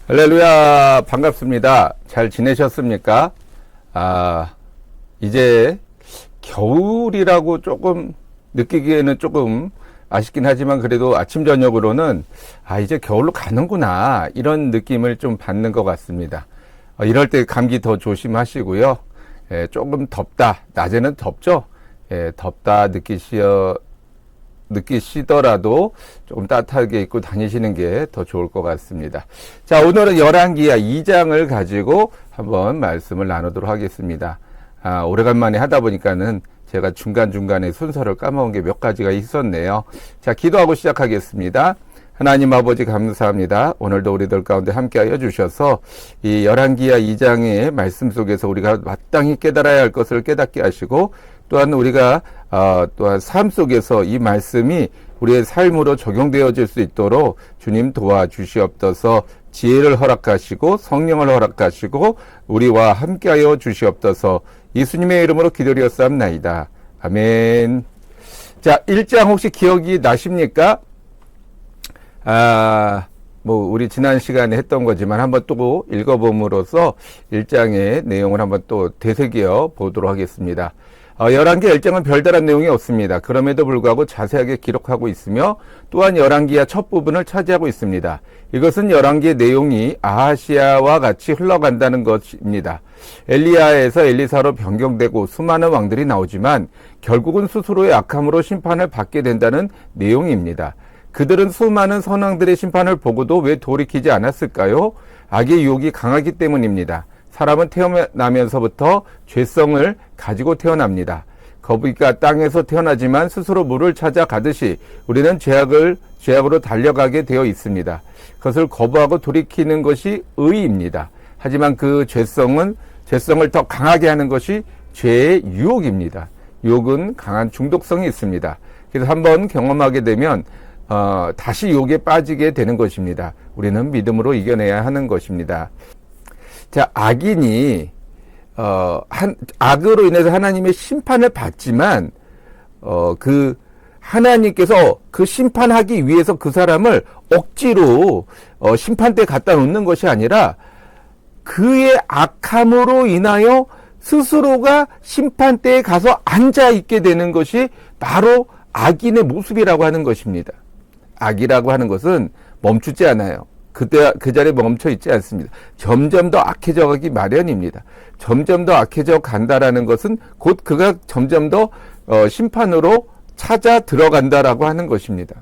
할렐루야, 반갑습니다. 잘 지내셨습니까? 이제 겨울이라고 조금 느끼기에는 조금 아쉽긴 하지만 그래도 아침 저녁으로는 이제 겨울로 가는구나 이런 느낌을 좀 받는 것 같습니다. 이럴 때 감기 더 조심하시고요. 조금 덥다, 낮에는 덥죠? 덥다 느끼시더라도 조금 따뜻하게 입고 다니시는 게 더 좋을 것 같습니다. 자, 오늘은 열왕기하 2장을 가지고 한번 말씀을 나누도록 하겠습니다. 오래간만에 하다 보니까는 제가 중간중간에 순서를 까먹은 게 몇 가지가 있었네요. 자, 기도하고 시작하겠습니다. 하나님 아버지 감사합니다. 오늘도 우리들 가운데 함께하여 주셔서 이 열왕기하 2장의 말씀 속에서 우리가 마땅히 깨달아야 할 것을 깨닫게 하시고 또한 우리가 또한 삶 속에서 이 말씀이 우리의 삶으로 적용되어질 수 있도록 주님 도와주시옵소서. 지혜를 허락하시고 성령을 허락하시고 우리와 함께하여 주시옵소서. 예수님의 이름으로 기도드렸사옵나이다. 아멘. 자, 1장 혹시 기억이 나십니까? 우리 지난 시간에 했던 거지만 한번 또 읽어봄으로써 1장의 내용을 한번 또 되새겨 보도록 하겠습니다. 열왕기 1장은 별다른 내용이 없습니다. 그럼에도 불구하고 자세하게 기록하고 있으며 또한 열왕기하 첫 부분을 차지하고 있습니다. 이것은 열왕기의 내용이 아하시아와 같이 흘러간다는 것입니다. 엘리야에서 엘리사로 변경되고 수많은 왕들이 나오지만 결국은 스스로의 악함으로 심판을 받게 된다는 내용입니다. 그들은 수많은 선왕들의 심판을 보고도 왜 돌이키지 않았을까요? 악의 유혹이 강하기 때문입니다. 사람은 태어나면서부터 죄성을 가지고 태어납니다. 거북이가 땅에서 태어나지만 스스로 물을 찾아 가듯이 우리는 죄악으로 달려가게 되어 있습니다. 그것을 거부하고 돌이키는 것이 의입니다. 하지만 그 죄성을 더 강하게 하는 것이 죄의 유혹입니다. 유혹은 강한 중독성이 있습니다. 그래서 한번 경험하게 되면 다시 유혹에 빠지게 되는 것입니다. 우리는 믿음으로 이겨내야 하는 것입니다. 자, 악인이 악으로 인해서 하나님의 심판을 받지만 그 하나님께서 그 심판하기 위해서 그 사람을 억지로 심판대에 갖다 놓는 것이 아니라 그의 악함으로 인하여 스스로가 심판대에 가서 앉아 있게 되는 것이 바로 악인의 모습이라고 하는 것입니다. 악이라고 하는 것은 멈추지 않아요. 그 자리에 멈춰 있지 않습니다. 점점 더 악해져 가기 마련입니다. 점점 더 악해져 간다라는 것은 곧 그가 점점 더 심판으로 찾아 들어간다라고 하는 것입니다.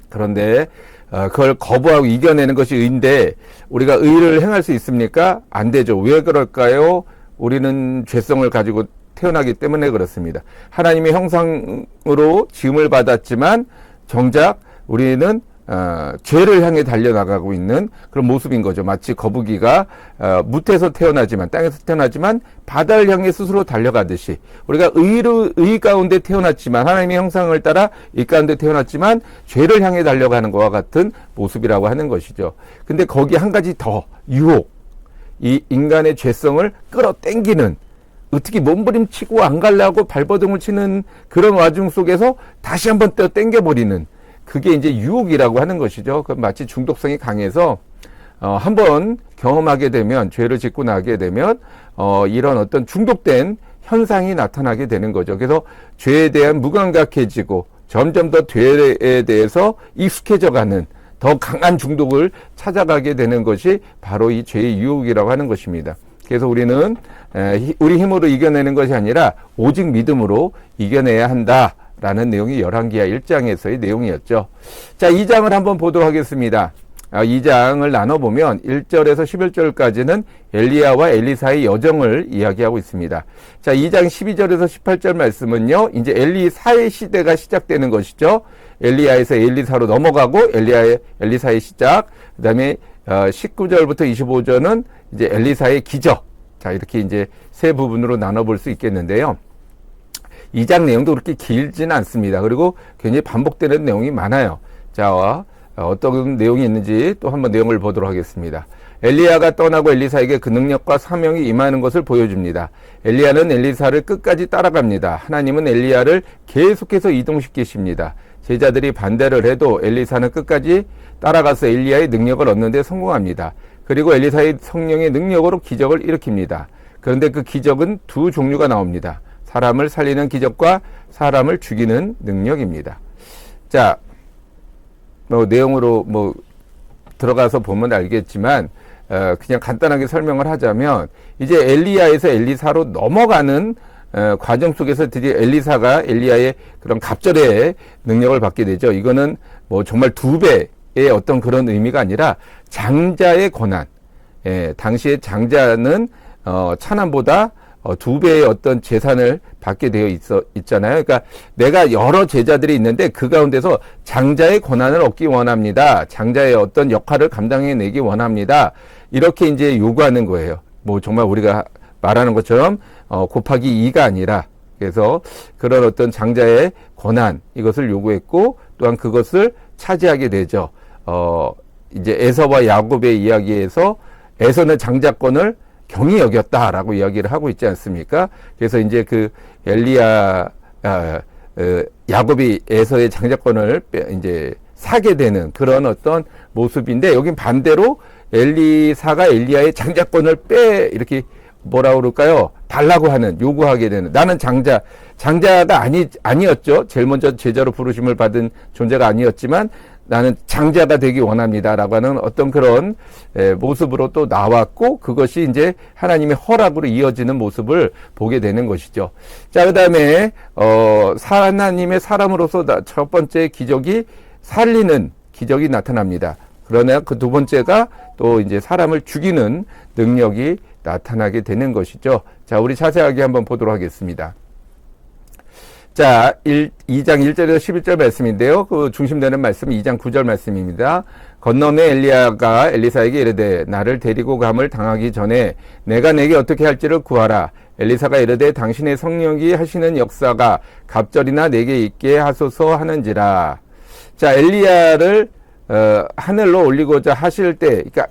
그런데 그걸 거부하고 이겨내는 것이 의인데 우리가 의를 행할 수 있습니까? 안 되죠. 왜 그럴까요? 우리는 죄성을 가지고 태어나기 때문에 그렇습니다. 하나님의 형상으로 지음을 받았지만 정작 우리는 죄를 향해 달려나가고 있는 그런 모습인 거죠. 마치 거북이가 무태에서 태어나지만 땅에서 태어나지만 바다를 향해 스스로 달려가듯이 우리가 의 가운데 태어났지만 하나님의 형상을 따라 이 가운데 태어났지만 죄를 향해 달려가는 것과 같은 모습이라고 하는 것이죠. 근데 거기 한 가지 더 유혹, 이 인간의 죄성을 끌어당기는 어떻게 몸부림치고 안 가려고 발버둥을 치는 그런 와중 속에서 다시 한번 또 당겨버리는 그게 이제 유혹이라고 하는 것이죠. 마치 중독성이 강해서 한번 경험하게 되면 죄를 짓고 나게 되면 이런 어떤 중독된 현상이 나타나게 되는 거죠. 그래서 죄에 대한 무감각해지고 점점 더 죄에 대해서 익숙해져가는 더 강한 중독을 찾아가게 되는 것이 바로 이 죄의 유혹이라고 하는 것입니다. 그래서 우리는 우리 힘으로 이겨내는 것이 아니라 오직 믿음으로 이겨내야 한다. 라는 내용이 열왕기하 1장에서의 내용이었죠. 자, 2장을 한번 보도록 하겠습니다. 2장을 나눠보면 1절에서 11절까지는 엘리야와 엘리사의 여정을 이야기하고 있습니다. 자, 2장 12절에서 18절 말씀은요, 이제 엘리사의 시대가 시작되는 것이죠. 엘리야에서 엘리사로 넘어가고 엘리사의 시작, 그 다음에 19절부터 25절은 이제 엘리사의 기적. 자, 이렇게 이제 세 부분으로 나눠볼 수 있겠는데요. 2장 내용도 그렇게 길지는 않습니다. 그리고 굉장히 반복되는 내용이 많아요. 자, 어떤 내용이 있는지 또 한번 내용을 보도록 하겠습니다. 엘리야가 떠나고 엘리사에게 그 능력과 사명이 임하는 것을 보여줍니다. 엘리야는 엘리사를 끝까지 따라갑니다. 하나님은 엘리야를 계속해서 이동시키십니다. 제자들이 반대를 해도 엘리사는 끝까지 따라가서 엘리야의 능력을 얻는 데 성공합니다. 그리고 엘리사의 성령의 능력으로 기적을 일으킵니다. 그런데 그 기적은 두 종류가 나옵니다. 사람을 살리는 기적과 사람을 죽이는 능력입니다. 자, 내용으로 들어가서 보면 알겠지만, 그냥 간단하게 설명을 하자면, 이제 엘리야에서 엘리사로 넘어가는 과정 속에서 드디어 엘리사가 엘리야의 그런 갑절의 능력을 받게 되죠. 이거는 정말 2배의 어떤 그런 의미가 아니라 장자의 권한. 당시에 장자는 차남보다 2배의 어떤 재산을 받게 되어 있잖아요. 그러니까 내가 여러 제자들이 있는데 그 가운데서 장자의 권한을 얻기 원합니다. 장자의 어떤 역할을 감당해내기 원합니다. 이렇게 이제 요구하는 거예요. 정말 우리가 말하는 것처럼 곱하기 2가 아니라, 그래서 그런 어떤 장자의 권한, 이것을 요구했고, 또한 그것을 차지하게 되죠. 이제 에서와 야곱의 이야기에서 에서는 장자권을 경히 여겼다라고 이야기를 하고 있지 않습니까? 그래서 이제 그 야곱이 에서의 장자권을 이제 사게 되는 그런 어떤 모습인데, 여긴 반대로 엘리사가 엘리야의 장자권을 이렇게 뭐라 그럴까요? 달라고 하는, 요구하게 되는, 나는 장자가 아니었죠. 제일 먼저 제자로 부르심을 받은 존재가 아니었지만 나는 장자가 되기 원합니다. 라고 하는 어떤 그런 모습으로 또 나왔고, 그것이 이제 하나님의 허락으로 이어지는 모습을 보게 되는 것이죠. 자, 그 다음에, 하나님의 사람으로서 첫 번째 기적이 살리는 기적이 나타납니다. 그러나 그 두 번째가 또 이제 사람을 죽이는 능력이 나타나게 되는 것이죠. 자, 우리 자세하게 한번 보도록 하겠습니다. 자, 2장 1절에서 11절 말씀인데요. 그 중심되는 말씀은 2장 9절 말씀입니다. 건너매 엘리야가 엘리사에게 이르되 나를 데리고 감을 당하기 전에 내가 내게 어떻게 할지를 구하라. 엘리사가 이르되 당신의 성령이 하시는 역사가 갑절이나 내게 있게 하소서 하는지라. 자, 엘리야를 하늘로 올리고자 하실 때, 그러니까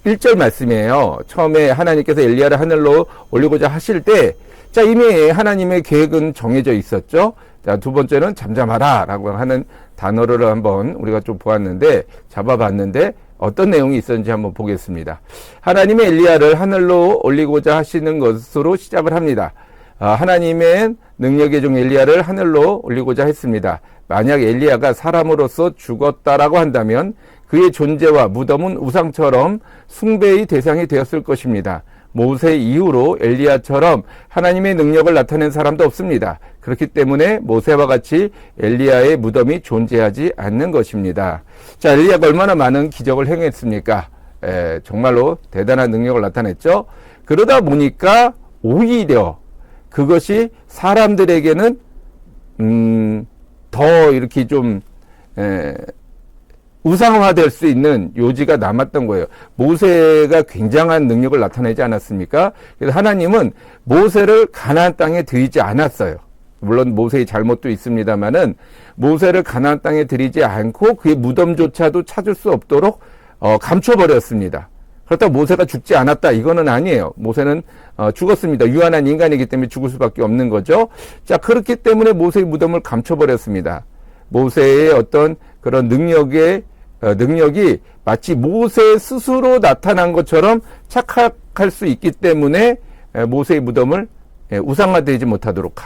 1절 말씀이에요. 처음에 하나님께서 엘리야를 하늘로 올리고자 하실 때, 자, 이미 하나님의 계획은 정해져 있었죠. 자, 두 번째는 잠잠하라 라고 하는 단어를 한번 우리가 좀 잡아봤는데, 어떤 내용이 있었는지 한번 보겠습니다. 하나님의 엘리야를 하늘로 올리고자 하시는 것으로 시작을 합니다. 하나님의 능력의 종 엘리야를 하늘로 올리고자 했습니다. 만약 엘리야가 사람으로서 죽었다라고 한다면 그의 존재와 무덤은 우상처럼 숭배의 대상이 되었을 것입니다. 모세 이후로 엘리야처럼 하나님의 능력을 나타낸 사람도 없습니다. 그렇기 때문에 모세와 같이 엘리야의 무덤이 존재하지 않는 것입니다. 자, 엘리야가 얼마나 많은 기적을 행했습니까? 정말로 대단한 능력을 나타냈죠. 그러다 보니까 오히려 그것이 사람들에게는 더 이렇게 좀 우상화될 수 있는 요지가 남았던 거예요. 모세가 굉장한 능력을 나타내지 않았습니까? 그래서 하나님은 모세를 가나안 땅에 들이지 않았어요. 물론 모세의 잘못도 있습니다만은 모세를 가나안 땅에 들이지 않고 그의 무덤조차도 찾을 수 없도록 감춰버렸습니다. 그렇다고 모세가 죽지 않았다, 이거는 아니에요. 모세는 죽었습니다. 유한한 인간이기 때문에 죽을 수밖에 없는 거죠. 자, 그렇기 때문에 모세의 무덤을 감춰버렸습니다. 모세의 어떤 그런 능력이 마치 모세 스스로 나타난 것처럼 착각할 수 있기 때문에 모세의 무덤을 우상화되지 못하도록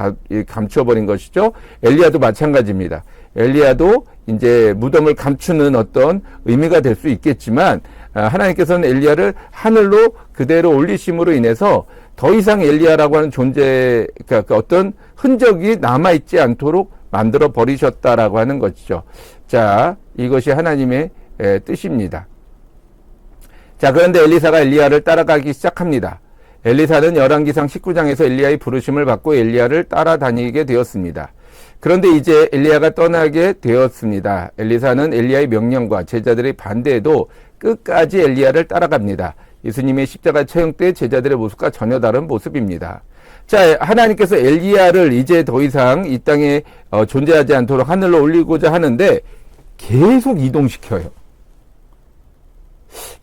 감춰버린 것이죠. 엘리야도 마찬가지입니다. 엘리야도 이제 무덤을 감추는 어떤 의미가 될 수 있겠지만, 하나님께서는 엘리야를 하늘로 그대로 올리심으로 인해서 더 이상 엘리야라고 하는 존재, 그러니까 어떤 흔적이 남아있지 않도록 만들어 버리셨다라고 하는 것이죠. 자, 이것이 하나님의 뜻입니다. 자, 그런데 엘리사가 엘리야를 따라가기 시작합니다. 엘리사는 열왕기상 19장에서 엘리야의 부르심을 받고 엘리야를 따라다니게 되었습니다. 그런데 이제 엘리야가 떠나게 되었습니다. 엘리사는 엘리야의 명령과 제자들의 반대에도 끝까지 엘리야를 따라갑니다. 예수님의 십자가 처형 때 제자들의 모습과 전혀 다른 모습입니다. 자, 하나님께서 엘리야를 이제 더 이상 이 땅에 존재하지 않도록 하늘로 올리고자 하는데 계속 이동시켜요.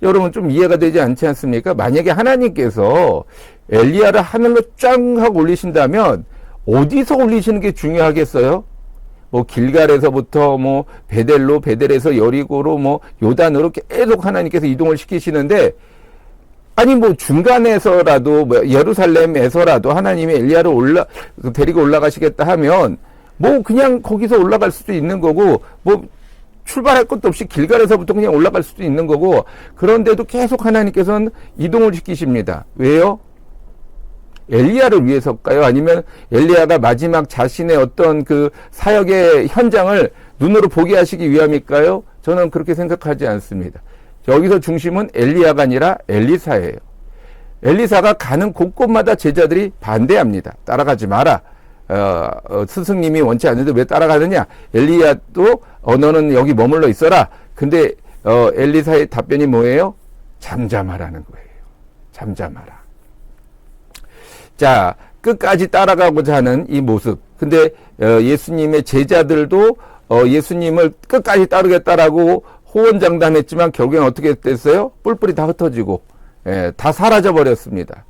여러분 좀 이해가 되지 않지 않습니까? 만약에 하나님께서 엘리야를 하늘로 쫙 하고 올리신다면 어디서 올리시는 게 중요하겠어요? 뭐 길갈에서부터 뭐 베델로, 베델에서 여리고로 뭐 요단으로 계속 하나님께서 이동을 시키시는데, 아니 뭐 중간에서라도 뭐 예루살렘에서라도 하나님이 엘리야를 데리고 올라가시겠다 하면 뭐 그냥 거기서 올라갈 수도 있는 거고, 뭐 출발할 것도 없이 길갈에서부터 그냥 올라갈 수도 있는 거고, 그런데도 계속 하나님께서는 이동을 시키십니다. 왜요? 엘리야를 위해서일까요? 아니면 엘리야가 마지막 자신의 어떤 그 사역의 현장을 눈으로 보게 하시기 위함일까요? 저는 그렇게 생각하지 않습니다. 여기서 중심은 엘리야가 아니라 엘리사예요. 엘리사가 가는 곳곳마다 제자들이 반대합니다. 따라가지 마라. 스승님이 원치 않는데 왜 따라가느냐? 엘리야도 너는 여기 머물러 있어라. 근데 엘리사의 답변이 뭐예요? 잠잠하라는 거예요. 잠잠하라. 자, 끝까지 따라가고자 하는 이 모습. 근데 예수님의 제자들도 예수님을 끝까지 따르겠다라고 호언장담했지만 결국엔 어떻게 됐어요? 뿔뿔이 다 흩어지고 다 사라져 버렸습니다.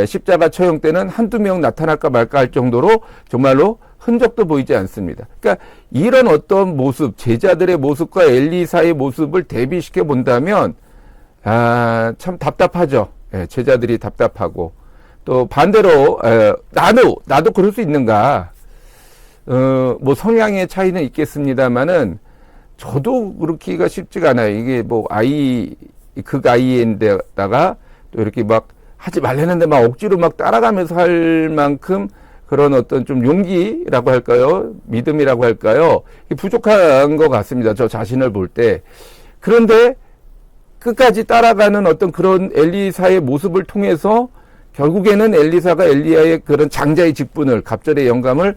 십자가 처형 때는 한두 명 나타날까 말까 할 정도로 정말로 흔적도 보이지 않습니다. 그러니까 이런 어떤 모습, 제자들의 모습과 엘리사의 모습을 대비시켜 본다면 참 답답하죠. 제자들이 답답하고, 또 반대로 나도 그럴 수 있는가? 뭐 성향의 차이는 있겠습니다만은 저도 그렇기가 쉽지가 않아요. 이게 뭐 극아이인데다가 또 이렇게 막 하지 말라는데 막 억지로 막 따라가면서 할 만큼 그런 어떤 좀 용기라고 할까요? 믿음이라고 할까요? 부족한 것 같습니다. 저 자신을 볼 때. 그런데 끝까지 따라가는 어떤 그런 엘리사의 모습을 통해서 결국에는 엘리사가 엘리야의 그런 장자의 직분을, 갑절의 영감을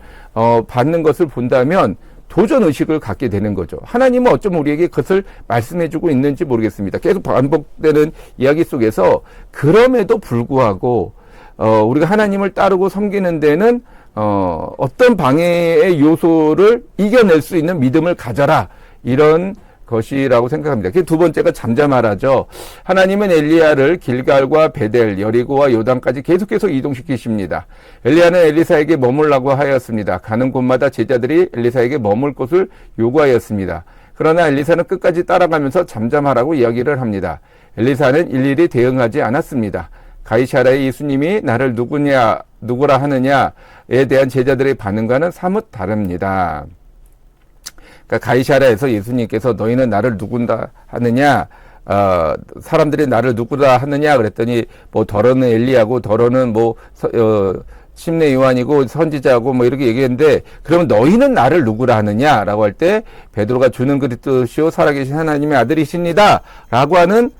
받는 것을 본다면 도전 의식을 갖게 되는 거죠. 하나님은 어쩜 우리에게 그것을 말씀해주고 있는지 모르겠습니다. 계속 반복되는 이야기 속에서 그럼에도 불구하고 우리가 하나님을 따르고 섬기는 데는 어떤 방해의 요소를 이겨낼 수 있는 믿음을 가져라, 이런 것이라고 생각합니다. 그 두 번째가 잠잠하라죠. 하나님은 엘리야를 길갈과 베델, 여리고와 요단까지 계속해서 이동시키십니다. 엘리야는 엘리사에게 머물라고 하였습니다. 가는 곳마다 제자들이 엘리사에게 머물 곳을 요구하였습니다. 그러나 엘리사는 끝까지 따라가면서 잠잠하라고 이야기를 합니다. 엘리사는 일일이 대응하지 않았습니다. 가이사랴의 예수님이 나를 누구라 하느냐에 대한 제자들의 반응과는 사뭇 다릅니다. 그러니까 가이사랴에서 예수님께서 너희는 나를 누군다 하느냐, 사람들이 나를 누구라 하느냐 그랬더니 뭐 더러는 엘리야고 더러는 뭐 침례 요한이고 선지자고 뭐 이렇게 얘기했는데, 그러면 너희는 나를 누구라 하느냐라고 할 때 베드로가 주는 그리스도시요 살아계신 하나님의 아들이십니다라고 하는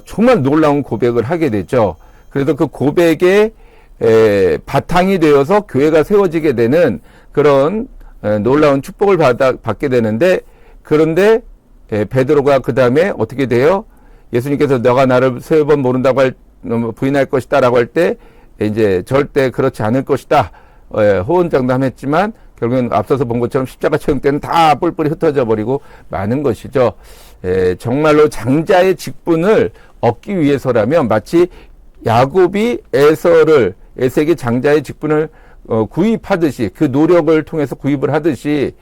정말 놀라운 고백을 하게 되죠. 그래서 그 고백에 바탕이 되어서 교회가 세워지게 되는 그런 놀라운 축복을 받게 되는데, 그런데 베드로가 그 다음에 어떻게 돼요? 예수님께서 너가 나를 3번 모른다고 부인할 것이다 라고 할 때 이제 절대 그렇지 않을 것이다 호언장담했지만 결국은 앞서서 본 것처럼 십자가 처형 때는 다 뿔뿔이 흩어져 버리고 마는 것이죠. 정말로 장자의 직분을 얻기 위해서라면 마치 야곱이 에서에게 장자의 직분을 구입하듯이, 그 노력을 통해서 구입을 하듯이,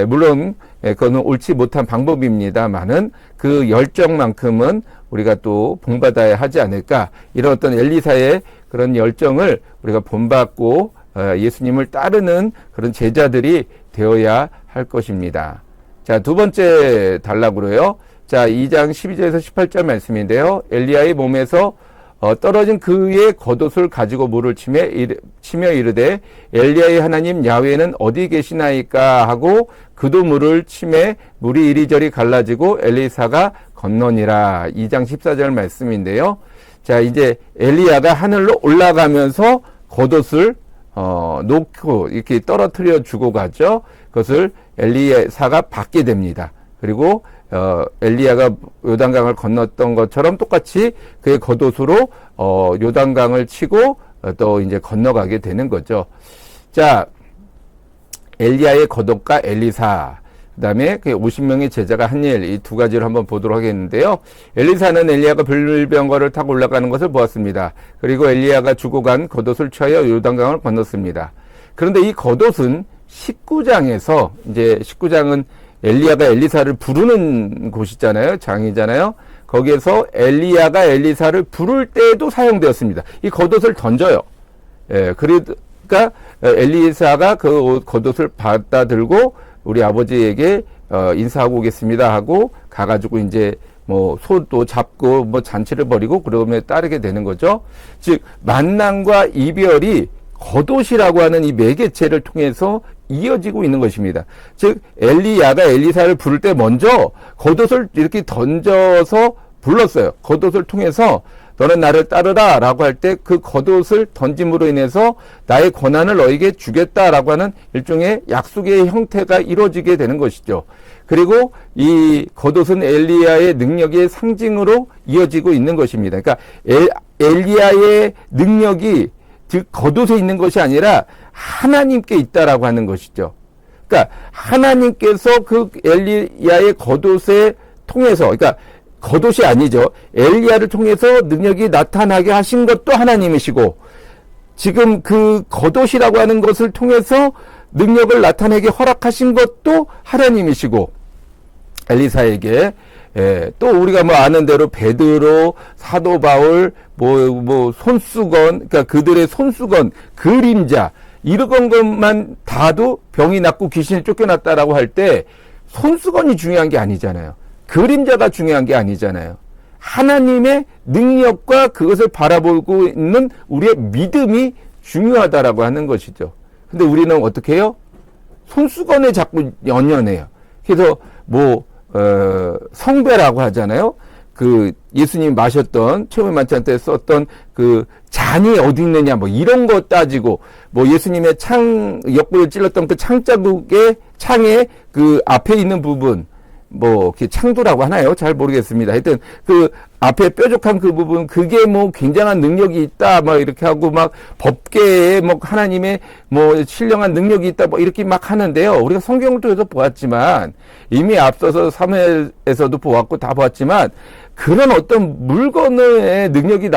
물론 그거는 옳지 못한 방법입니다만은 그 열정만큼은 우리가 또 본받아야 하지 않을까, 이런 어떤 엘리사의 그런 열정을 우리가 본받고 예수님을 따르는 그런 제자들이 되어야 할 것입니다. 자, 두 번째 단락으로요. 자, 2장 12절에서 18절 말씀인데요. 엘리야의 몸에서 떨어진 그의 겉옷을 가지고 물을 치며 이르되 엘리야의 하나님 야훼는 어디 계시나이까 하고 그도 물을 치매 물이 이리저리 갈라지고 엘리사가 건너니라. 2장 14절 말씀인데요. 자, 이제 엘리야가 하늘로 올라가면서 겉옷을 놓고 이렇게 떨어뜨려 주고 가죠. 그것을 엘리사가 받게 됩니다. 그리고 엘리야가 요단강을 건넜던 것처럼 똑같이 그의 겉옷으로 요단강을 치고 또 이제 건너가게 되는 거죠. 자, 엘리야의 겉옷과 엘리사, 그 다음에 그 50명의 제자가 한 일, 이 두 가지를 한번 보도록 하겠는데요. 엘리사는 엘리야가 불병거를 타고 올라가는 것을 보았습니다. 그리고 엘리야가 주고 간 겉옷을 취하여 요단강을 건넜습니다. 그런데 이 겉옷은 19장에서 이제 19장은 엘리야가 엘리사를 부르는 곳이잖아요. 장이잖아요. 거기에서 엘리야가 엘리사를 부를 때에도 사용되었습니다. 이 겉옷을 던져요. 예, 그러니까 엘리사가 그 겉옷을 받아 들고 우리 아버지에게 인사하고 오겠습니다 하고 가가지고 이제 뭐 소도 잡고 뭐 잔치를 벌이고 그러면 따르게 되는 거죠. 즉 만남과 이별이 겉옷이라고 하는 이 매개체를 통해서 이어지고 있는 것입니다. 즉 엘리야가 엘리사를 부를 때 먼저 겉옷을 이렇게 던져서 불렀어요. 겉옷을 통해서 너는 나를 따르라 라고 할 때 그 겉옷을 던짐으로 인해서 나의 권한을 너에게 주겠다라고 하는 일종의 약속의 형태가 이루어지게 되는 것이죠. 그리고 이 겉옷은 엘리야의 능력의 상징으로 이어지고 있는 것입니다. 그러니까 엘리야의 능력이 즉 겉옷에 있는 것이 아니라 하나님께 있다라고 하는 것이죠. 그러니까 하나님께서 그 엘리야의 겉옷에 통해서, 그러니까 겉옷이 아니죠. 엘리야를 통해서 능력이 나타나게 하신 것도 하나님이시고, 지금 그 겉옷이라고 하는 것을 통해서 능력을 나타내게 허락하신 것도 하나님이시고, 엘리사에게 또 우리가 뭐 아는 대로 베드로, 사도 바울, 뭐 손수건, 그러니까 그들의 손수건, 그림자 이런 것만 다도 병이 낫고 귀신이 쫓겨났다라고 할 때 손수건이 중요한 게 아니잖아요. 그림자가 중요한 게 아니잖아요. 하나님의 능력과 그것을 바라보고 있는 우리의 믿음이 중요하다라고 하는 것이죠. 근데 우리는 어떻게 해요? 손수건에 자꾸 연연해요. 그래서 성배라고 하잖아요. 그 예수님이 마셨던 최후의 만찬 때 썼던 그 잔이 어디 있느냐 뭐 이런 거 따지고, 뭐 예수님의 옆구리를 찔렀던 그 창자국의 창의 그 앞에 있는 부분, 뭐 창두라고 하나요? 잘 모르겠습니다. 하여튼 그 앞에 뾰족한 그 부분, 그게 뭐 굉장한 능력이 있다 막 이렇게 하고 막 법계에 뭐 하나님의 뭐 신령한 능력이 있다 뭐 이렇게 막 하는데요. 우리가 성경을 통해서 보았지만, 이미 앞서서 사무엘에서도 보았고 다 보았지만, 그런 어떤 물건의 능력이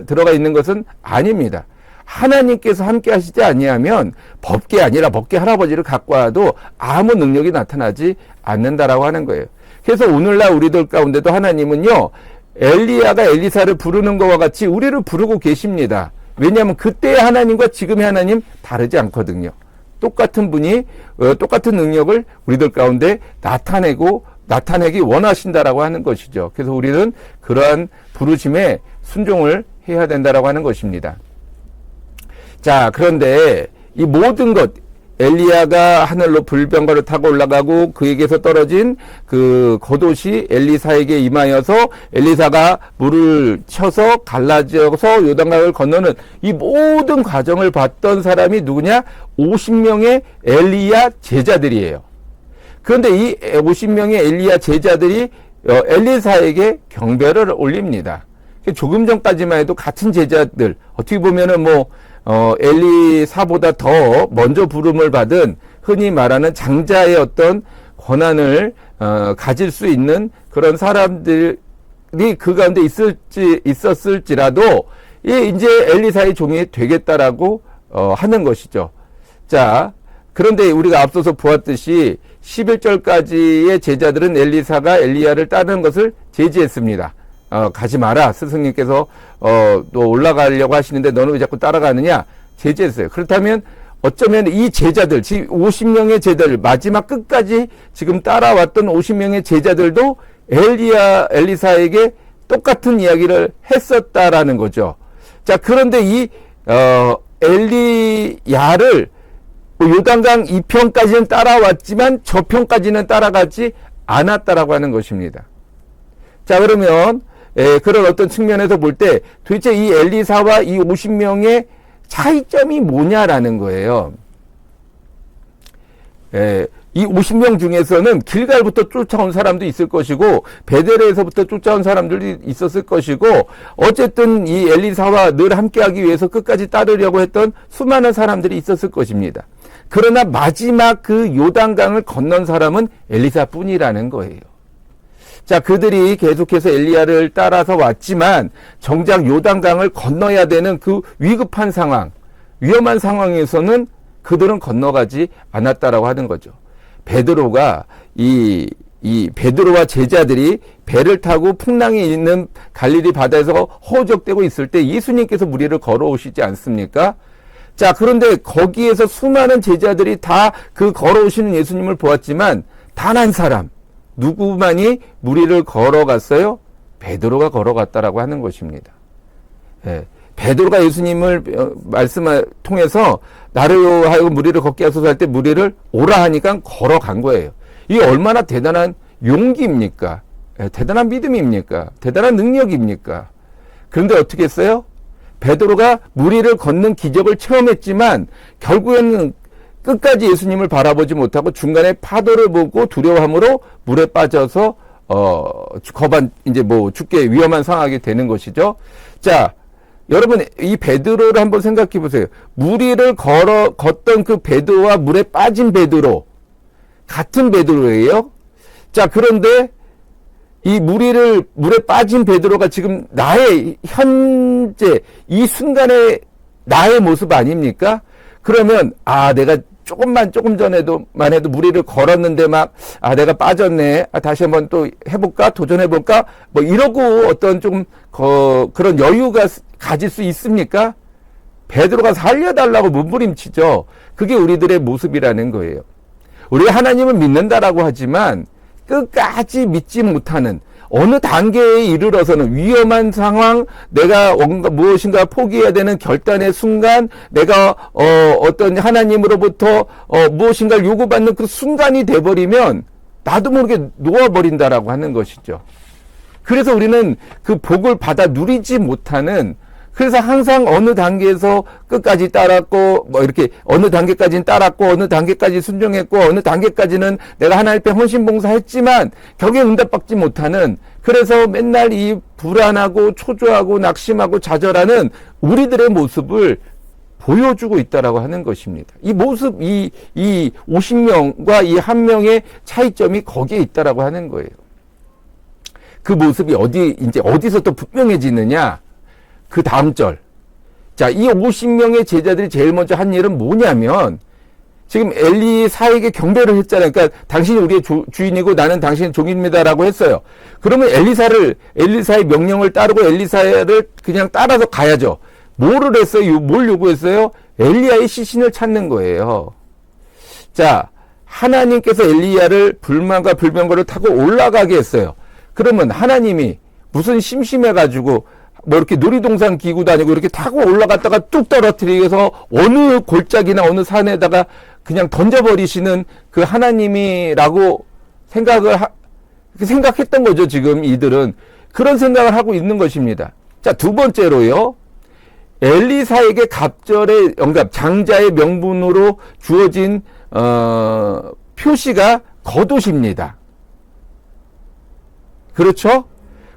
들어가 있는 것은 아닙니다. 하나님께서 함께 하시지 아니하면 법계 아니라 법계 할아버지를 갖고 와도 아무 능력이 나타나지 않는다라고 하는 거예요. 그래서 오늘날 우리들 가운데도 하나님은요, 엘리야가 엘리사를 부르는 것과 같이 우리를 부르고 계십니다. 왜냐하면 그때의 하나님과 지금의 하나님 다르지 않거든요. 똑같은 분이 똑같은 능력을 우리들 가운데 나타내기 원하신다라고 하는 것이죠. 그래서 우리는 그러한 부르심에 순종을 해야 된다라고 하는 것입니다. 자, 그런데 이 모든 것, 엘리야가 하늘로 불병거를 타고 올라가고 그에게서 떨어진 그 겉옷이 엘리사에게 임하여서 엘리사가 물을 쳐서 갈라져서 요단강을 건너는 이 모든 과정을 봤던 사람이 누구냐? 50명의 엘리야 제자들이에요. 그런데 이 50명의 엘리야 제자들이 엘리사에게 경배를 올립니다. 조금 전까지만 해도 같은 제자들, 어떻게 보면은 엘리사보다 더 먼저 부름을 받은 흔히 말하는 장자의 어떤 권한을 가질 수 있는 그런 사람들이 그 가운데 있었을지라도 이제 엘리사의 종이 되겠다라고 하는 것이죠. 자, 그런데 우리가 앞서서 보았듯이 11절까지의 제자들은 엘리사가 엘리야를 따르는 것을 제지했습니다. 가지 마라. 스승님께서 또 올라가려고 하시는데 너는 왜 자꾸 따라가느냐? 제지했어요. 그렇다면 어쩌면 이 제자들, 지금 50명의 제자들, 마지막 끝까지 지금 따라왔던 50명의 제자들도 엘리사에게 똑같은 이야기를 했었다라는 거죠. 자, 그런데 이 엘리야를 요단강 이편까지는 따라왔지만 저편까지는 따라가지 않았다라고 하는 것입니다. 자, 그러면 그런 어떤 측면에서 볼 때 도대체 이 엘리사와 이 50명의 차이점이 뭐냐라는 거예요. 이 50명 중에서는 길갈부터 쫓아온 사람도 있을 것이고 베델에서부터 쫓아온 사람들이 있었을 것이고, 어쨌든 이 엘리사와 늘 함께하기 위해서 끝까지 따르려고 했던 수많은 사람들이 있었을 것입니다. 그러나 마지막 그 요단강을 건넌 사람은 엘리사뿐이라는 거예요. 자, 그들이 계속해서 엘리야를 따라서 왔지만 정작 요단강을 건너야 되는 그 위급한 상황, 위험한 상황에서는 그들은 건너가지 않았다라고 하는 거죠. 베드로가 이 베드로와 제자들이 배를 타고 풍랑이 있는 갈릴리 바다에서 허우적대고 있을 때 예수님께서 무리를 걸어오시지 않습니까? 자, 그런데 거기에서 수많은 제자들이 다 그 걸어오시는 예수님을 보았지만 단 한 사람, 누구만이 무리를 걸어갔어요? 베드로가 걸어갔다라고 하는 것입니다. 예, 베드로가 예수님을 말씀을 통해서 나를 하여금 무리를 걷게 하소서 할 때 무리를 오라 하니까 걸어간 거예요. 이게 얼마나 대단한 용기입니까? 예, 대단한 믿음입니까? 대단한 능력입니까? 그런데 어떻게 했어요? 베드로가 무리를 걷는 기적을 체험했지만 결국에는 끝까지 예수님을 바라보지 못하고 중간에 파도를 보고 두려워함으로 물에 빠져서 이제 죽게 위험한 상황이 되는 것이죠. 자, 여러분 이 베드로를 한번 생각해 보세요. 무리를 걷던 그 베드로와 물에 빠진 베드로 같은 베드로예요. 자, 그런데 이 물에 빠진 베드로가 지금 나의 현재 이 순간의 나의 모습 아닙니까? 그러면 내가 조금 전에도만 해도 무리를 걸었는데 내가 빠졌네. 다시 한번 또 해볼까? 도전해볼까? 이러고 어떤 그런 여유가 가질 수 있습니까? 베드로가 살려달라고 몸부림치죠. 그게 우리들의 모습이라는 거예요. 우리 하나님을 믿는다라고 하지만 끝까지 믿지 못하는 어느 단계에 이르러서는 위험한 상황, 내가 무엇인가 포기해야 되는 결단의 순간, 내가 어떤 하나님으로부터 무엇인가를 요구받는 그 순간이 돼버리면 나도 모르게 놓아버린다라고 하는 것이죠. 그래서 우리는 그 복을 받아 누리지 못하는, 그래서 항상 어느 단계에서 끝까지 따랐고, 이렇게 어느 단계까지는 따랐고, 어느 단계까지 순종했고, 어느 단계까지는 내가 하나님 앞에 헌신봉사했지만 격에 응답받지 못하는, 그래서 맨날 이 불안하고 초조하고 낙심하고 좌절하는 우리들의 모습을 보여주고 있다라고 하는 것입니다. 이 모습, 이 50명과 이 한 명의 차이점이 거기에 있다라고 하는 거예요. 그 모습이 어디서 또 분명해지느냐? 그 다음 절. 자, 이 50명의 제자들이 제일 먼저 한 일은 뭐냐면, 지금 엘리사에게 경배를 했잖아요. 그러니까 당신이 우리의 주인이고 나는 당신의 종입니다라고 했어요. 그러면 엘리사의 명령을 따르고 엘리사를 그냥 따라서 가야죠. 뭐를 했어요? 뭘 요구했어요? 엘리야의 시신을 찾는 거예요. 자, 하나님께서 엘리야를 불만과 불병거를 타고 올라가게 했어요. 그러면 하나님이 무슨 심심해가지고 이렇게 놀이동산 기구 다니고 이렇게 타고 올라갔다가 뚝 떨어뜨리면서 어느 골짜기나 어느 산에다가 그냥 던져버리시는 그 하나님이라고 생각했던 거죠. 지금 이들은 그런 생각을 하고 있는 것입니다. 자, 두 번째로요. 엘리사에게 갑절의 영감, 장자의 명분으로 주어진 표시가 겉옷입니다. 그렇죠?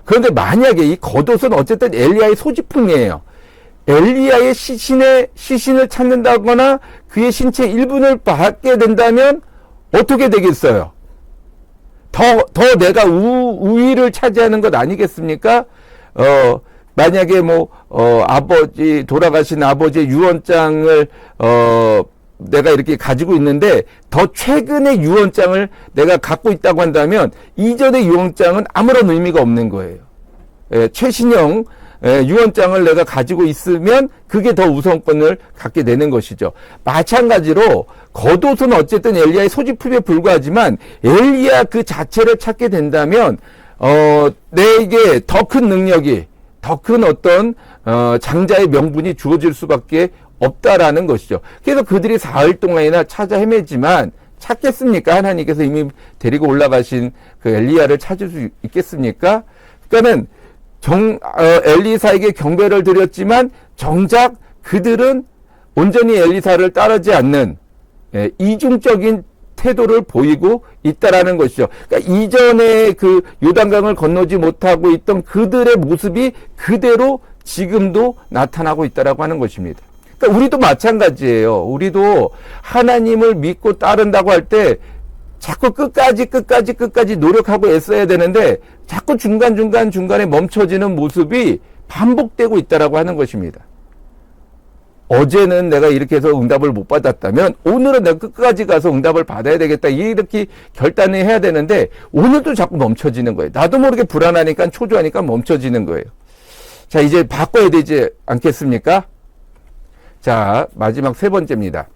그런데 만약에 이 겉옷은 어쨌든 엘리야의 소지품이에요. 엘리야의 시신을 찾는다거나 그의 신체 일부를 받게 된다면 어떻게 되겠어요? 더 내가 우위를 차지하는 것 아니겠습니까? 만약에 돌아가신 아버지의 유언장을 내가 이렇게 가지고 있는데 더 최근의 유언장을 내가 갖고 있다고 한다면 이전의 유언장은 아무런 의미가 없는 거예요. 최신형 유언장을 내가 가지고 있으면 그게 더 우선권을 갖게 되는 것이죠. 마찬가지로 겉옷은 어쨌든 엘리야의 소지품에 불과하지만 엘리야 그 자체를 찾게 된다면 내게 더 큰 능력이, 더 큰 어떤 장자의 명분이 주어질 수밖에 없다라는 것이죠. 그래서 그들이 사흘 동안이나 찾아 헤매지만 찾겠습니까? 하나님께서 이미 데리고 올라가신 그 엘리야를 찾을 수 있겠습니까? 그러니까는 엘리사에게 경배를 드렸지만 정작 그들은 온전히 엘리사를 따르지 않는 이중적인 태도를 보이고 있다라는 것이죠. 그러니까 이전에 그 요단강을 건너지 못하고 있던 그들의 모습이 그대로 지금도 나타나고 있다라고 하는 것입니다. 그러니까 우리도 마찬가지예요. 우리도 하나님을 믿고 따른다고 할 때 자꾸 끝까지 노력하고 애써야 되는데 자꾸 중간에 멈춰지는 모습이 반복되고 있다라고 하는 것입니다. 어제는 내가 이렇게 해서 응답을 못 받았다면 오늘은 내가 끝까지 가서 응답을 받아야 되겠다. 이렇게 결단을 해야 되는데 오늘도 자꾸 멈춰지는 거예요. 나도 모르게 불안하니까 초조하니까 멈춰지는 거예요. 자, 이제 바꿔야 되지 않겠습니까? 자, 마지막 세 번째입니다.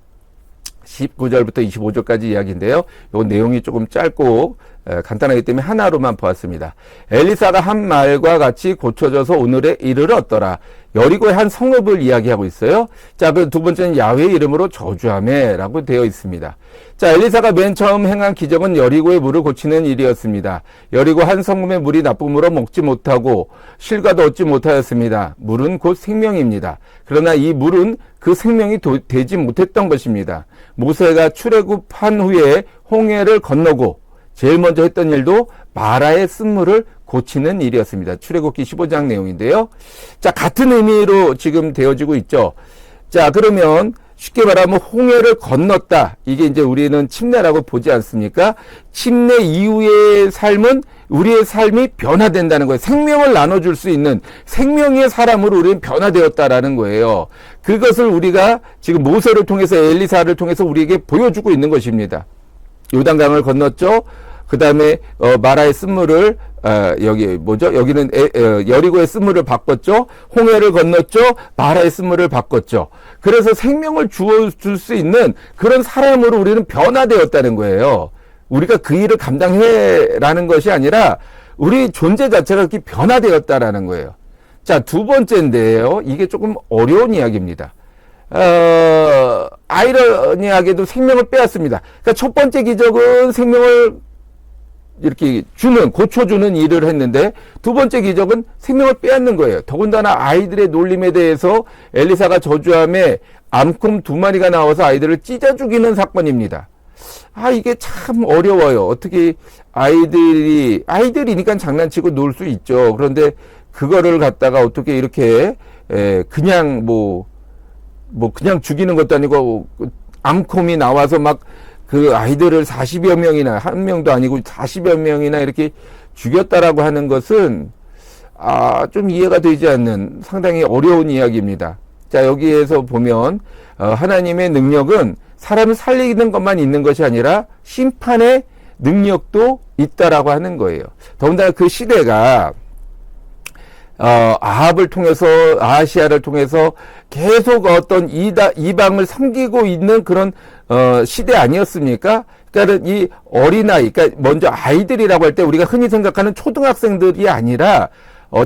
19절부터 25절까지 이야기인데요. 이 내용이 조금 짧고 간단하기 때문에 하나로만 보았습니다. 엘리사가 한 말과 같이 고쳐져서 오늘의 일을 얻더라. 여리고의 한 성읍을 이야기하고 있어요. 자, 그 두 번째는 야훼의 이름으로 저주하매라고 되어 있습니다. 자, 엘리사가 맨 처음 행한 기적은 여리고의 물을 고치는 일이었습니다. 여리고 한 성읍의 물이 나쁨으로 먹지 못하고 실과도 얻지 못하였습니다. 물은 곧 생명입니다. 그러나 이 물은 그 생명이 되지 못했던 것입니다. 모세가 출애굽한 후에 홍해를 건너고 제일 먼저 했던 일도 마라의 쓴물을 고치는 일이었습니다. 출애굽기 15장 내용인데요. 자, 같은 의미로 지금 되어지고 있죠. 자, 그러면 쉽게 말하면 홍해를 건넜다. 이게 이제 우리는 침례라고 보지 않습니까? 침례 이후의 삶은 우리의 삶이 변화된다는 거예요. 생명을 나눠줄 수 있는 생명의 사람으로 우리는 변화되었다라는 거예요. 그것을 우리가 지금 모세를 통해서 엘리사를 통해서 우리에게 보여주고 있는 것입니다. 요단강을 건넜죠. 그 다음에 마라의 쓴물을 여기는 여리고의 쓴물을 바꿨죠. 홍해를 건넜죠. 마라의 쓴물을 바꿨죠. 그래서 생명을 주어줄 수 있는 그런 사람으로 우리는 변화되었다는 거예요. 우리가 그 일을 감당해라는 것이 아니라 우리 존재 자체가 그렇게 변화되었다라는 거예요. 자, 두 번째인데요. 이게 조금 어려운 이야기입니다. 아이러니하게도 생명을 빼앗습니다. 그러니까 첫 번째 기적은 생명을 이렇게 고쳐주는 일을 했는데 두 번째 기적은 생명을 빼앗는 거예요. 더군다나 아이들의 놀림에 대해서 엘리사가 저주함에 암곰 2마리가 나와서 아이들을 찢어 죽이는 사건입니다. 이게 참 어려워요. 어떻게 아이들이니까 장난치고 놀 수 있죠. 그런데 그거를 갖다가 어떻게 이렇게 그냥 그냥 죽이는 것도 아니고 암곰이 나와서 막 그 아이들을 40여 명이나, 한 명도 아니고 40여 명이나 이렇게 죽였다라고 하는 것은 좀 이해가 되지 않는 상당히 어려운 이야기입니다. 자, 여기에서 보면 하나님의 능력은 사람을 살리는 것만 있는 것이 아니라 심판의 능력도 있다라고 하는 거예요. 더군다나 그 시대가 아하시아를 통해서 계속 어떤 이방을 섬기고 있는 그런 시대 아니었습니까? 그러니까 이 어린아이, 그러니까 먼저 아이들이라고 할 때 우리가 흔히 생각하는 초등학생들이 아니라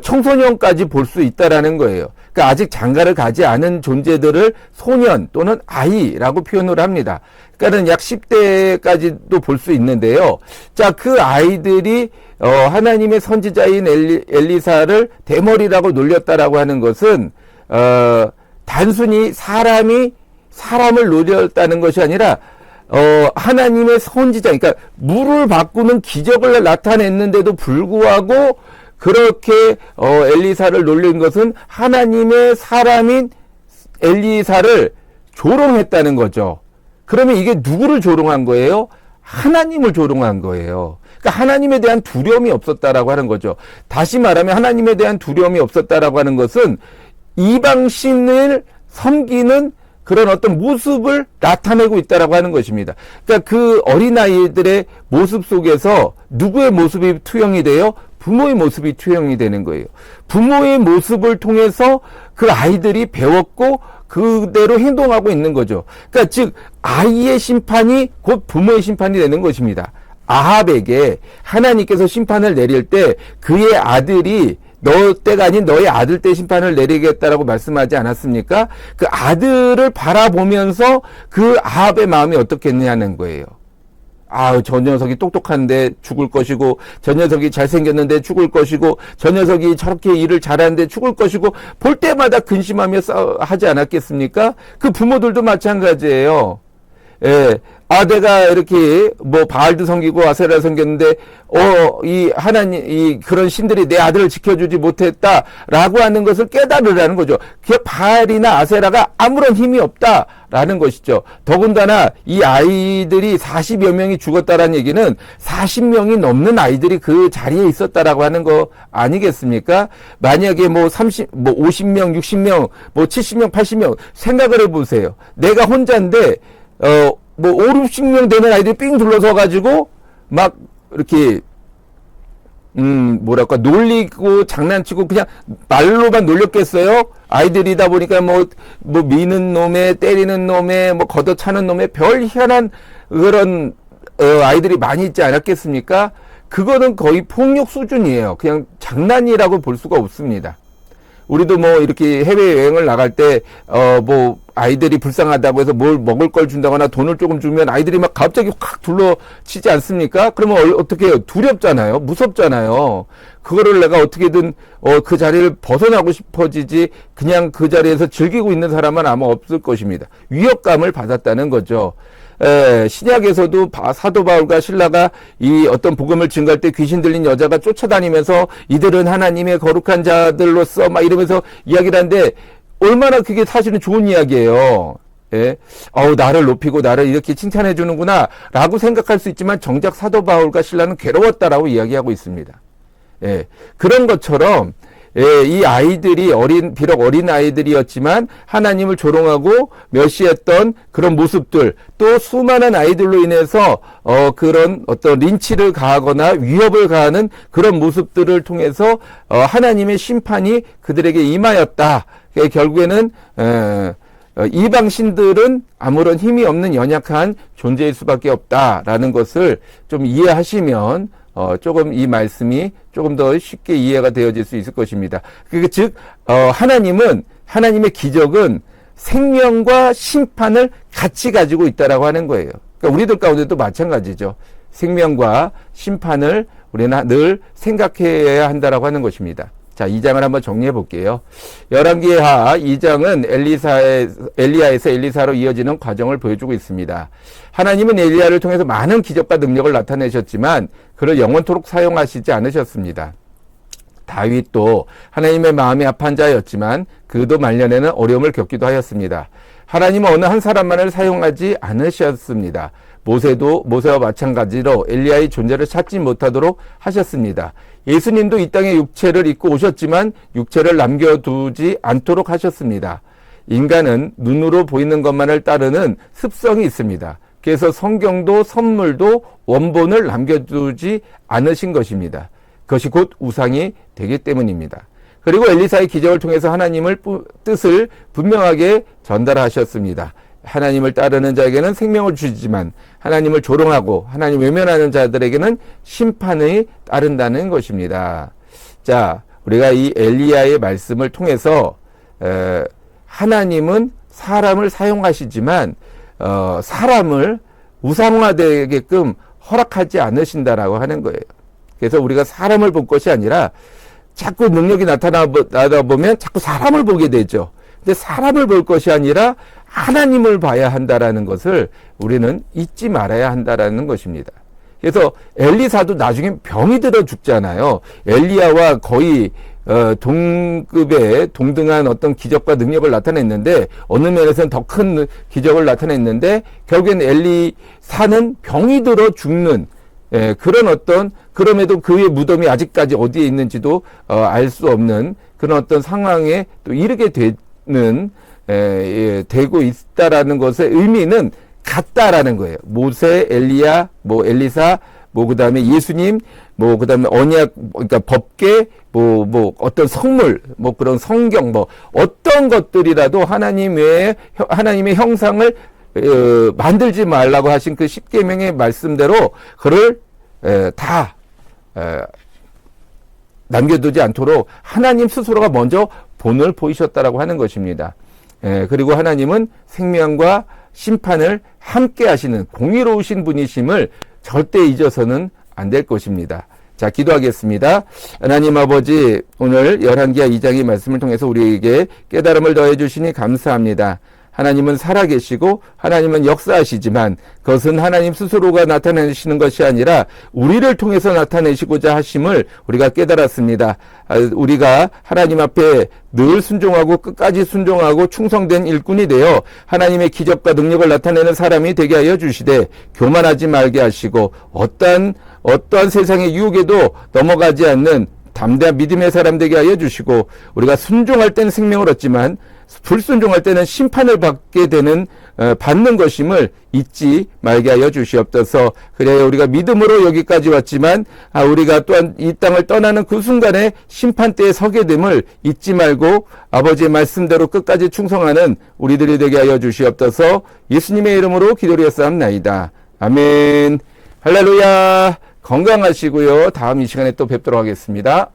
청소년까지 볼 수 있다라는 거예요. 그러니까 아직 장가를 가지 않은 존재들을 소년 또는 아이라고 표현을 합니다. 그러니까 약 10대까지도 볼 수 있는데요. 자, 그 아이들이 하나님의 선지자인 엘리사를 대머리라고 놀렸다라고 하는 것은 단순히 사람을 놀렸다는 것이 아니라 하나님의 선지자, 그러니까 물을 바꾸는 기적을 나타냈는데도 불구하고 그렇게 엘리사를 놀린 것은 하나님의 사람인 엘리사를 조롱했다는 거죠. 그러면 이게 누구를 조롱한 거예요? 하나님을 조롱한 거예요. 그러니까 하나님에 대한 두려움이 없었다라고 하는 거죠. 다시 말하면 하나님에 대한 두려움이 없었다라고 하는 것은 이방신을 섬기는 그런 어떤 모습을 나타내고 있다라고 하는 것입니다. 그러니까 그 어린아이들의 모습 속에서 누구의 모습이 투영이 돼요? 부모의 모습이 투영이 되는 거예요. 부모의 모습을 통해서 그 아이들이 배웠고 그대로 행동하고 있는 거죠. 그러니까 즉 아이의 심판이 곧 부모의 심판이 되는 것입니다. 아합에게 하나님께서 심판을 내릴 때 그의 아들이 너 때가 아닌 너의 아들 때 심판을 내리겠다라고 말씀하지 않았습니까? 그 아들을 바라보면서 그 아합의 마음이 어떻겠냐는 거예요. 저 녀석이 똑똑한데 죽을 것이고, 저 녀석이 잘생겼는데 죽을 것이고, 저 녀석이 저렇게 일을 잘하는데 죽을 것이고, 볼 때마다 근심하며 하지 않았겠습니까? 그 부모들도 마찬가지예요. 내가 이렇게 뭐 바알도 섬기고 아세라 섬겼는데 이 하나님 이 그런 신들이 내 아들을 지켜주지 못했다라고 하는 것을 깨달으라는 거죠. 그 바알이나 아세라가 아무런 힘이 없다라는 것이죠. 더군다나 이 아이들이 40여 명이 죽었다라는 얘기는 40명이 넘는 아이들이 그 자리에 있었다라고 하는 거 아니겠습니까? 만약에 뭐 50명, 60명, 뭐 70명, 80명 생각을 해보세요. 내가 혼자인데 뭐 5, 60명 되는 아이들이 삥 둘러서 가지고 막 이렇게 뭐랄까 놀리고 장난치고 그냥 말로만 놀렸겠어요? 아이들이다 보니까 뭐 미는 놈에 때리는 놈에 뭐 걷어차는 놈에 별 희한한 그런 아이들이 많이 있지 않았겠습니까? 그거는 거의 폭력 수준이에요. 그냥 장난이라고 볼 수가 없습니다. 우리도 뭐 이렇게 해외여행을 나갈 때 뭐 아이들이 불쌍하다고 해서 뭘 먹을 걸 준다거나 돈을 조금 주면 아이들이 막 갑자기 확 둘러치지 않습니까? 그러면 어떻게 해요? 두렵잖아요. 무섭잖아요. 그거를 내가 어떻게든 그 자리를 벗어나고 싶어지지 그냥 그 자리에서 즐기고 있는 사람은 아마 없을 것입니다. 위협감을 받았다는 거죠. 신약에서도 사도 바울과 실라가 이 어떤 복음을 증거할 때 귀신 들린 여자가 쫓아다니면서 이들은 하나님의 거룩한 자들로서 막 이러면서 이야기를 하는데 얼마나 그게 사실은 좋은 이야기예요. 나를 높이고 나를 이렇게 칭찬해 주는구나 라고 생각할 수 있지만 정작 사도 바울과 실라는 괴로웠다라고 이야기하고 있습니다. 그런 것처럼 이 아이들이 비록 어린 아이들이었지만 하나님을 조롱하고 멸시했던 그런 모습들, 또 수많은 아이들로 인해서 그런 어떤 린치를 가하거나 위협을 가하는 그런 모습들을 통해서 하나님의 심판이 그들에게 임하였다. 결국에는 이방 신들은 아무런 힘이 없는 연약한 존재일 수밖에 없다라는 것을 좀 이해하시면 조금 이 말씀이 조금 더 쉽게 이해가 되어질 수 있을 것입니다. 즉 하나님의 기적은 생명과 심판을 같이 가지고 있다라고 하는 거예요. 그러니까 우리들 가운데도 마찬가지죠. 생명과 심판을 우리는 늘 생각해야 한다라고 하는 것입니다. 자, 2장을 한번 정리해 볼게요. 열왕기하 2장은 엘리야에서 엘리사로 이어지는 과정을 보여주고 있습니다. 하나님은 엘리야를 통해서 많은 기적과 능력을 나타내셨지만 그를 영원토록 사용하시지 않으셨습니다. 다윗도 하나님의 마음이 합한 자였지만 그도 말년에는 어려움을 겪기도 하였습니다. 하나님은 어느 한 사람만을 사용하지 않으셨습니다. 모세와 마찬가지로 엘리야의 존재를 찾지 못하도록 하셨습니다. 예수님도 이 땅에 육체를 입고 오셨지만 육체를 남겨두지 않도록 하셨습니다. 인간은 눈으로 보이는 것만을 따르는 습성이 있습니다. 그래서 성경도 선물도 원본을 남겨두지 않으신 것입니다. 그것이 곧 우상이 되기 때문입니다. 그리고 엘리사의 기적을 통해서 하나님의 뜻을 분명하게 전달하셨습니다. 하나님을 따르는 자에게는 생명을 주지만 하나님을 조롱하고 하나님 외면하는 자들에게는 심판이 따른다는 것입니다. 자, 우리가 이 엘리야의 말씀을 통해서 하나님은 사람을 사용하시지만 사람을 우상화되게끔 허락하지 않으신다라고 하는 거예요. 그래서 우리가 사람을 볼 것이 아니라 자꾸 능력이 나타나다 보면 자꾸 사람을 보게 되죠. 근데 사람을 볼 것이 아니라 하나님을 봐야 한다라는 것을 우리는 잊지 말아야 한다라는 것입니다. 그래서 엘리사도 나중에 병이 들어 죽잖아요. 엘리야와 거의 동등한 어떤 기적과 능력을 나타냈는데 어느 면에서는 더 큰 기적을 나타냈는데 결국엔 엘리사는 병이 들어 죽는 그럼에도 그의 무덤이 아직까지 어디에 있는지도 알 수 없는 그런 어떤 상황에 또 이르게 되고 있다라는 것의 의미는 같다라는 거예요. 모세, 엘리야, 엘리사, 그다음에 예수님, 그다음에 언약, 그러니까 법계, 어떤 성물, 그런 성경, 어떤 것들이라도 하나님의 형상을 만들지 말라고 하신 그 십계명의 말씀대로 그를 다 남겨두지 않도록 하나님 스스로가 먼저 본을 보이셨다라고 하는 것입니다. 그리고 하나님은 생명과 심판을 함께 하시는 공의로우신 분이심을 절대 잊어서는 안 될 것입니다. 자, 기도하겠습니다. 하나님 아버지, 오늘 열왕기하 2장의 말씀을 통해서 우리에게 깨달음을 더해 주시니 감사합니다. 하나님은 살아계시고 하나님은 역사하시지만 그것은 하나님 스스로가 나타내시는 것이 아니라 우리를 통해서 나타내시고자 하심을 우리가 깨달았습니다. 우리가 하나님 앞에 늘 순종하고 끝까지 순종하고 충성된 일꾼이 되어 하나님의 기적과 능력을 나타내는 사람이 되게 하여 주시되 교만하지 말게 하시고 어떠한 세상의 유혹에도 넘어가지 않는 담대한 믿음의 사람 되게 하여 주시고 우리가 순종할 때는 생명을 얻지만 불순종할 때는 심판을 받는 것임을 잊지 말게 하여 주시옵소서. 그래야 우리가 믿음으로 여기까지 왔지만 우리가 또한 이 땅을 떠나는 그 순간에 심판대에 서게 됨을 잊지 말고 아버지의 말씀대로 끝까지 충성하는 우리들이 되게 하여 주시옵소서. 예수님의 이름으로 기도드렸사옵나이다. 아멘. 할렐루야. 건강하시고요. 다음 이 시간에 또 뵙도록 하겠습니다.